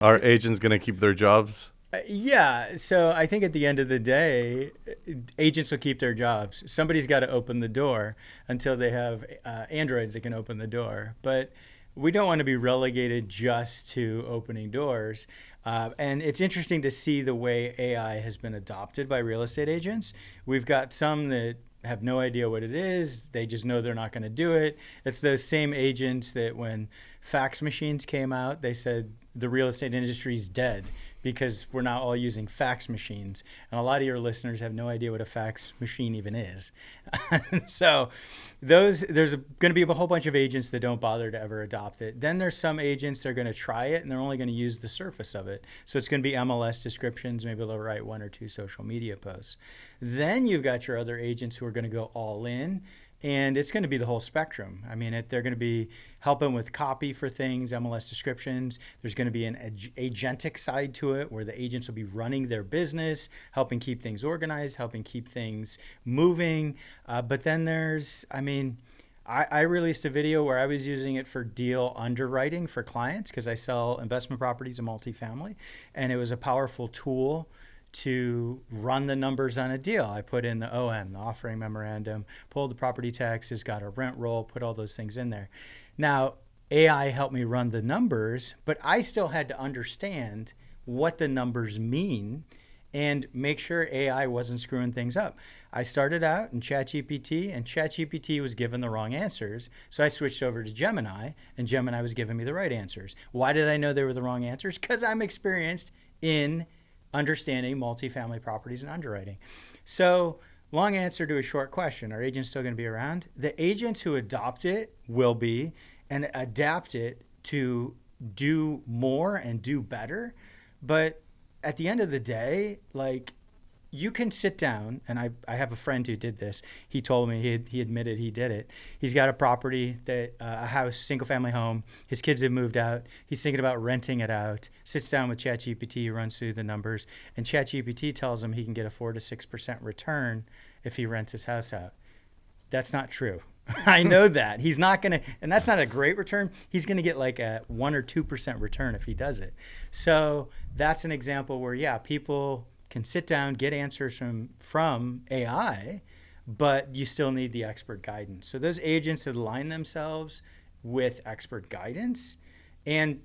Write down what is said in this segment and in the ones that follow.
Are agents going to keep their jobs? Yeah, so I think at the end of the day, agents will keep their jobs. Somebody's got to open the door until they have androids that can open the door. But we don't want to be relegated just to opening doors. And it's interesting to see the way AI has been adopted by real estate agents. We've got some that have no idea what it is. They just know they're not going to do it. It's those same agents that when fax machines came out, they said the real estate industry is dead because we're now all using fax machines. And a lot of your listeners have no idea what a fax machine even is. So there's going to be a whole bunch of agents that don't bother to ever adopt it. Then there's some agents that are going to try it and they're only going to use the surface of it. So it's going to be MLS descriptions, maybe they'll write one or two social media posts. Then you've got your other agents who are going to go all in, and it's going to be the whole spectrum. I mean, they're going to be helping with copy for things, MLS descriptions. There's going to be an agentic side to it where the agents will be running their business, helping keep things organized, helping keep things moving. But then I released a video where I was using it for deal underwriting for clients because I sell investment properties and multifamily, and it was a powerful tool to run the numbers on a deal. I put in the OM, the offering memorandum, pulled the property taxes, got a rent roll, put all those things in there. Now, AI helped me run the numbers, but I still had to understand what the numbers mean and make sure AI wasn't screwing things up. I started out in ChatGPT, and ChatGPT was given the wrong answers. So I switched over to Gemini, and Gemini was giving me the right answers. Why did I know they were the wrong answers? Because I'm experienced in understanding multifamily properties and underwriting. So, long answer to a short question, are agents still going to be around? The agents who adopt it will be and adapt it to do more and do better. But at the end of the day, like, you can sit down, and I have a friend who did this. He told me, he admitted he did it. He's got a property, a house, single family home. His kids have moved out. He's thinking about renting it out. Sits down with ChatGPT, runs through the numbers, and ChatGPT tells him he can get a 4 to 6% return if he rents his house out. That's not true. I know that. He's not going to, and that's not a great return. He's going to get like a 1 or 2% return if he does it. So that's an example where, yeah, people can sit down, get answers from AI, but you still need the expert guidance. So those agents that align themselves with expert guidance, and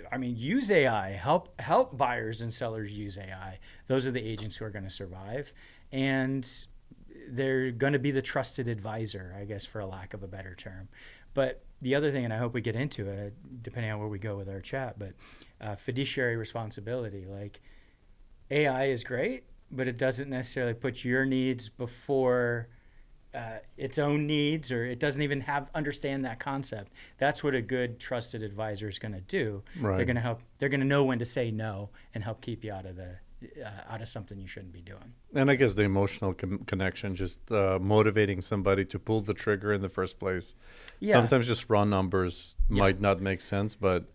I mean, use AI, help buyers and sellers use AI. Those are the agents who are going to survive, and they're going to be the trusted advisor, I guess, for a lack of a better term. But the other thing, and I hope we get into it, depending on where we go with our chat, but fiduciary responsibility, like, AI is great, but it doesn't necessarily put your needs before its own needs, or it doesn't even understand that concept. That's what a good trusted advisor is going to do. They're Right. going to help. They're going to know when to say no and help keep you out of something you shouldn't be doing. And I guess the emotional connection, just motivating somebody to pull the trigger in the first place. Yeah, Sometimes just raw numbers yeah, might not make sense, but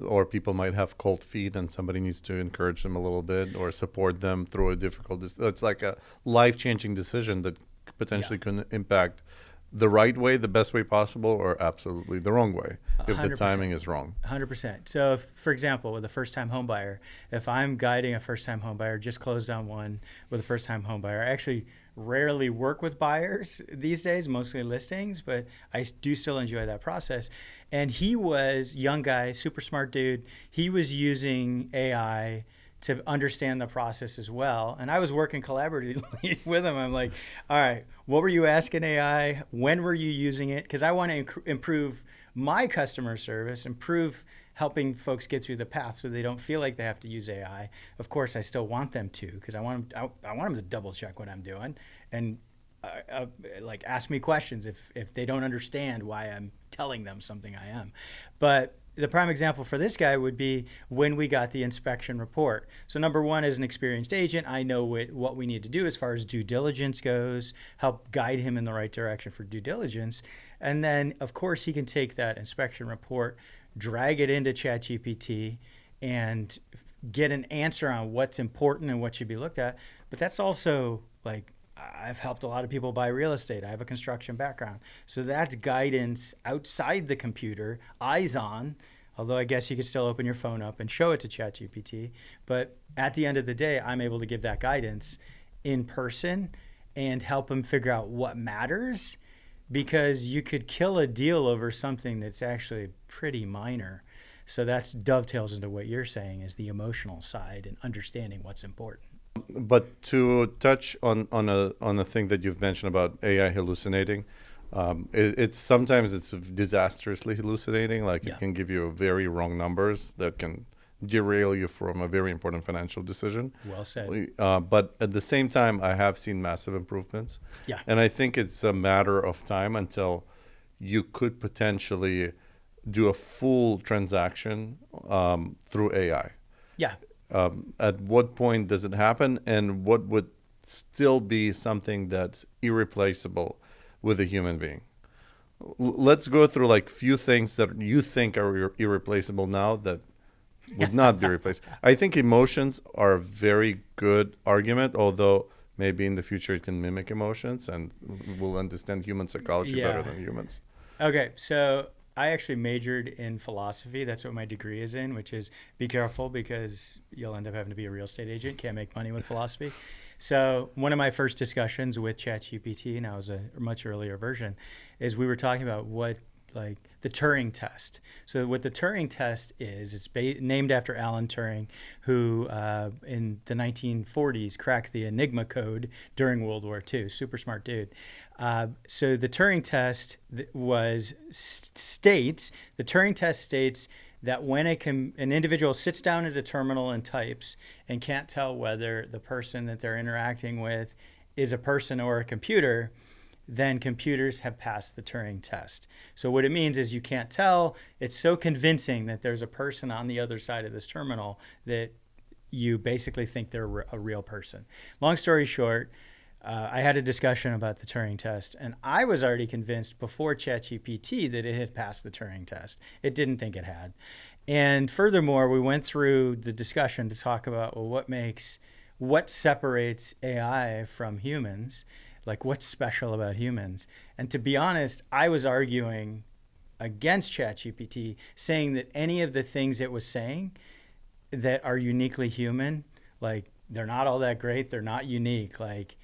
or people might have cold feet and somebody needs to encourage them a little bit or support them through a difficult. It's like a life-changing decision that yeah. potentially can impact the right way, the best way possible, or absolutely the wrong way if the 100%. timing is wrong. 100%. So, for example, with a first-time home buyer, if I'm guiding a first-time home buyer, just closed on one with a first-time home buyer, I actually rarely work with buyers these days, mostly listings, but I do still enjoy that process. And he was young guy, super smart dude. He was using AI to understand the process as well. And I was working collaboratively with him. I'm like, all right, what were you asking AI? When were you using it? Because I want to improve my customer service, improve helping folks get through the path so they don't feel like they have to use AI. Of course, I still want them to because I want them to double check what I'm doing and like ask me questions if they don't understand why I'm telling them something I am. But the prime example for this guy would be when we got the inspection report. So number one, as an experienced agent, I know what we need to do as far as due diligence goes, help guide him in the right direction for due diligence. And then, of course, he can take that inspection report, drag it into ChatGPT, and get an answer on what's important and what should be looked at. But that's also like I've helped a lot of people buy real estate. I have a construction background. So that's guidance outside the computer, eyes on, Although I guess you could still open your phone up and show it to ChatGPT. But at the end of the day, I'm able to give that guidance in person and help them figure out what matters, because you could kill a deal over something that's actually pretty minor. So that's dovetails into what you're saying is the emotional side and understanding what's important. But to touch on a thing that you've mentioned about AI hallucinating, it's sometimes it's disastrously hallucinating. Like it Yeah. can give you very wrong numbers that can derail you from a very important financial decision. Well said. But at the same time, I have seen massive improvements, Yeah. and I think it's a matter of time until you could potentially do a full transaction through AI. Yeah. At what point does it happen, and what would still be something that's irreplaceable with a human being? Let's go through like few things that you think are irreplaceable now that would not be replaced. I think emotions are a very good argument, although maybe in the future it can mimic emotions and will understand human psychology better Yeah. than humans. Okay, so I actually majored in philosophy. That's what my degree is in, which is be careful because you'll end up having to be a real estate agent. Can't make money with philosophy. So one of my first discussions with ChatGPT, and I was a much earlier version, is we were talking about what like the Turing test. So what the Turing test is, it's named after Alan Turing, who in the 1940s cracked the Enigma code during World War II. Super smart dude. So the Turing test states that when an individual sits down at a terminal and types and can't tell whether the person that they're interacting with is a person or a computer, then computers have passed the Turing test. So what it means is you can't tell. It's so convincing that there's a person on the other side of this terminal that you basically think they're a real person. Long story short, I had a discussion about the Turing test, and I was already convinced before ChatGPT that it had passed the Turing test. It didn't think it had. And furthermore, we went through the discussion to talk about, well, what separates AI from humans? Like, what's special about humans? And to be honest, I was arguing against ChatGPT, saying that any of the things it was saying that are uniquely human, like, they're not all that great, they're not unique. Like,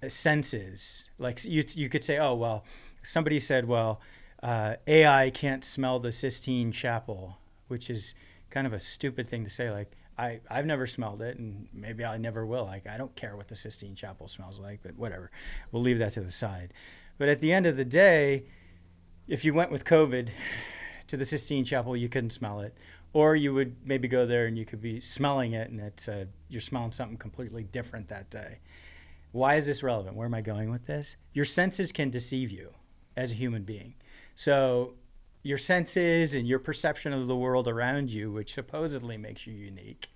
senses. Like you could say, oh, well, somebody said, well, AI can't smell the Sistine Chapel, which is kind of a stupid thing to say. Like, I've never smelled it, and maybe I never will. Like, I don't care what the Sistine Chapel smells like, but whatever. We'll leave that to the side. But at the end of the day, if you went with COVID to the Sistine Chapel, you couldn't smell it. Or you would maybe go there and you could be smelling it, and you're smelling something completely different that day. Why is this relevant? Where am I going with this? Your senses can deceive you as a human being. So your senses and your perception of the world around you, which supposedly makes you unique,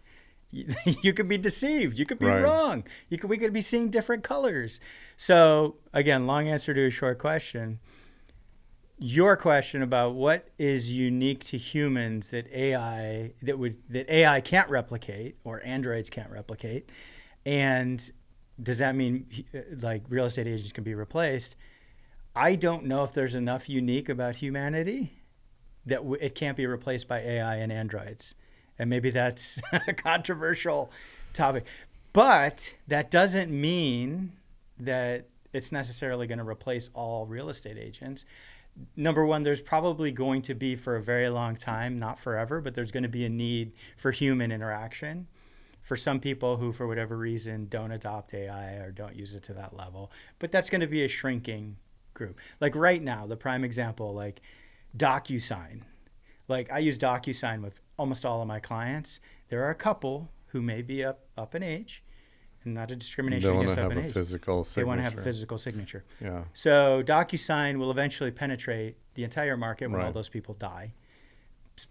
you could be deceived. You could be wrong. We could be seeing different colors. So again, long answer to a short question. Your question about what is unique to humans that AI can't replicate or androids can't replicate, and does that mean like real estate agents can be replaced? I don't know if there's enough unique about humanity that it can't be replaced by AI and androids. And maybe that's a controversial topic. But that doesn't mean that it's necessarily going to replace all real estate agents. Number one, there's probably going to be for a very long time, not forever, but there's going to be a need for human interaction. For some people who, for whatever reason, don't adopt AI or don't use it to that level. But that's going to be a shrinking group. Like right now, the prime example, like DocuSign. Like I use DocuSign with almost all of my clients. There are a couple who may be up in age, and not a discrimination against up in age. They want to have a physical signature. Yeah. So DocuSign will eventually penetrate the entire market when all those people die.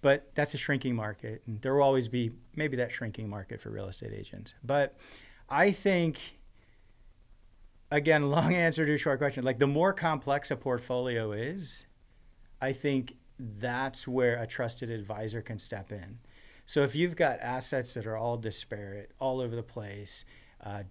But that's a shrinking market, and there will always be maybe that shrinking market for real estate agents. But I think, again, long answer to a short question, like the more complex a portfolio is, I think that's where a trusted advisor can step in. So if you've got assets that are all disparate, all over the place,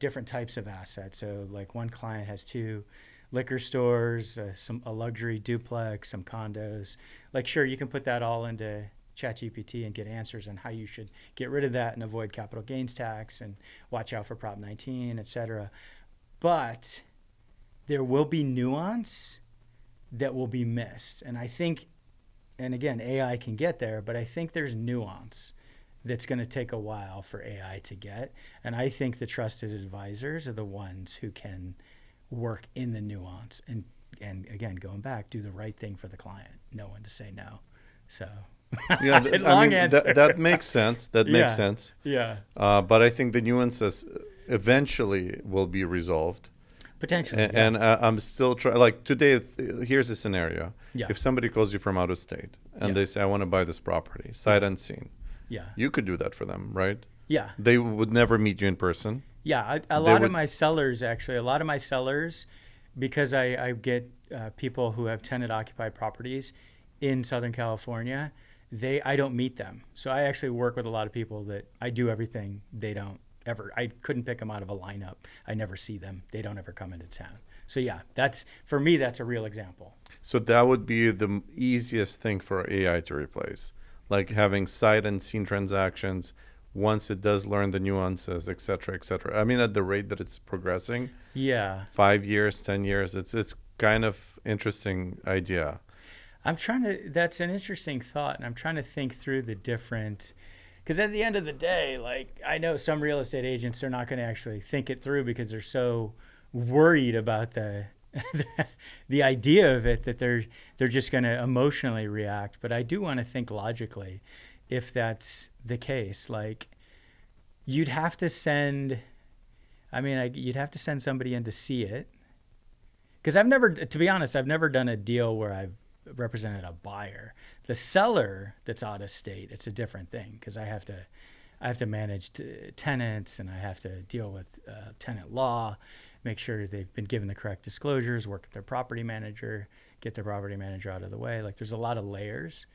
different types of assets. So like one client has 2 liquor stores, a luxury duplex, some condos. Like, sure, you can put that all into ChatGPT and get answers on how you should get rid of that and avoid capital gains tax and watch out for Prop 19, et cetera. But there will be nuance that will be missed. And I think, and again, AI can get there, but I think there's nuance that's going to take a while for AI to get. And I think the trusted advisors are the ones who can work in the nuance and again, going back, do the right thing for the client, know when to say no. So Yeah, long answer. That makes sense. That makes sense. Yeah. But I think the nuances eventually will be resolved. Potentially. And I'm still trying. Like today, here's a scenario. Yeah. If somebody calls you from out of state and they say, "I want to buy this property," sight unseen, Yeah. you could do that for them, right? Yeah. They would never meet you in person. Yeah. A lot of my sellers, because I get people who have tenant occupied properties in Southern California, I don't meet them. So I actually work with a lot of people that I do everything they don't ever. I couldn't pick them out of a lineup. I never see them. They don't ever come into town. So yeah, for me, that's a real example. So that would be the easiest thing for AI to replace, like having sight unseen transactions. Once it does learn the nuances, et cetera, et cetera. I mean, at the rate that it's progressing, yeah, 5 years, 10 years, it's kind of interesting idea. That's an interesting thought. And I'm trying to think through the different, because at the end of the day, like I know some real estate agents are not going to actually think it through because they're so worried about the idea of it that they're just going to emotionally react. But I do want to think logically if that's the case. Like you'd have to send somebody in to see it. Because to be honest, I've never done a deal where I've represented a buyer. The seller that's out of state, it's a different thing because I have to manage tenants and I have to deal with tenant law, make sure they've been given the correct disclosures, work with their property manager, get their property manager out of the way. Like there's a lot of layers.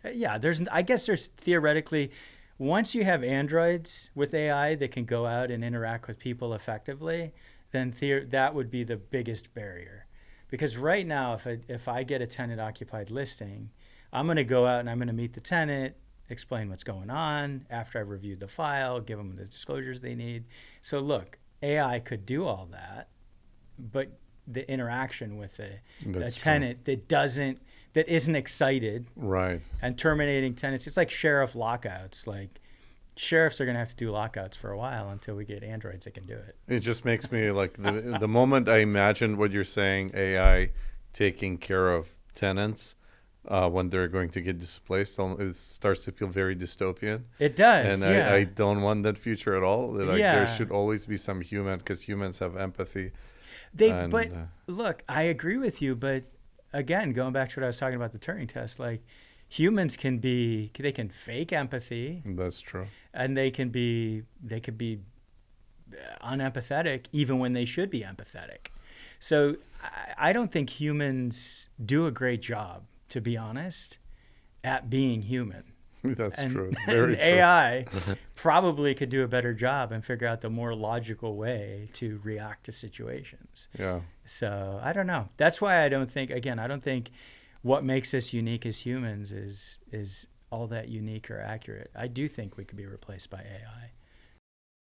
I guess there's theoretically, once you have androids with AI that can go out and interact with people effectively, then that would be the biggest barrier. Because right now, if I get a tenant occupied listing, I'm going to go out and I'm going to meet the tenant, explain what's going on after I've reviewed the file, give them the disclosures they need. So look, AI could do all that, but the interaction with a tenant that isn't excited, right, and terminating tenants, it's like sheriff lockouts. Like sheriffs are going to have to do lockouts for a while until we get androids that can do it. It just makes me like the moment I imagine what you're saying, AI taking care of tenants when they're going to get displaced, it starts to feel very dystopian. It does, and yeah. I don't want that future at all. Like there should always be some human, because humans have empathy. But look, I agree with you, but again, going back to what I was talking about, the Turing test, like humans can fake empathy. That's true. And they could be unempathetic even when they should be empathetic. So I don't think humans do a great job, to be honest, at being human. That's true. Very true. AI probably could do a better job and figure out the more logical way to react to situations. Yeah. So I don't know. That's why I don't think what makes us unique as humans is all that unique or accurate. I do think we could be replaced by AI.